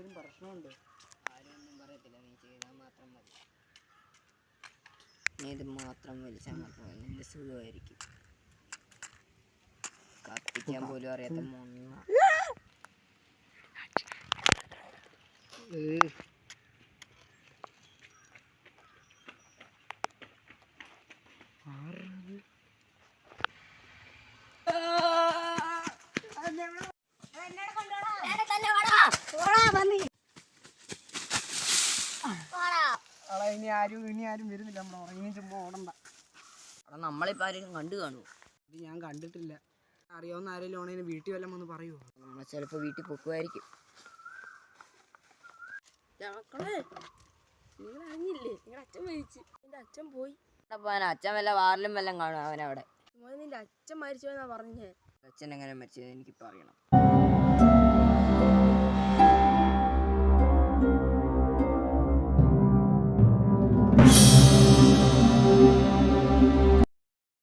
എന്തെങ്കിലും പ്രശ്നമുണ്ടോ? ആരും ഒന്നും പറയത്തില്ല, നീ ചെയ്താൽ മാത്രം മതി. നീ ഇത് മാത്രം വലിച്ചാൽ മാത്രം മതി, നിന്റെ സുഖമായിരിക്കും. കത്തിക്കാൻ പോലും അറിയാത്ത മൊണ്ണ. ഇനി ആരും വരുന്നില്ല, നമ്മൾ ഉറങ്ങി ചുമ്മാ ഓടണ്ട. നമ്മളിപ്പോൾ ആരെങ്കിലും കണ്ടു കാണുമോ? ഇത് ഞാൻ കണ്ടിട്ടില്ല. അറിയാവുന്ന ആരെങ്കിലും ആണെങ്കിൽ വീട്ടിൽ വല്ലതും ഒന്ന് പറയുമോ? നമ്മൾ ചിലപ്പോൾ വീട്ടിൽ പൊക്കുമായിരിക്കും. നിങ്ങൾ അറിഞ്ഞില്ലേ, നിങ്ങളുടെ അച്ഛൻ മരിച്ചു. നിന്റെ അച്ഛൻ പോയി. അച്ഛൻ വല്ല വാറിലും വല്ലതും കാണും അവനവിടെ. നിന്റെ അച്ഛൻ മരിച്ചോന്നാ പറഞ്ഞേ. അച്ഛൻ എങ്ങനെ മരിച്ചത് എനിക്കിപ്പോൾ അറിയണം.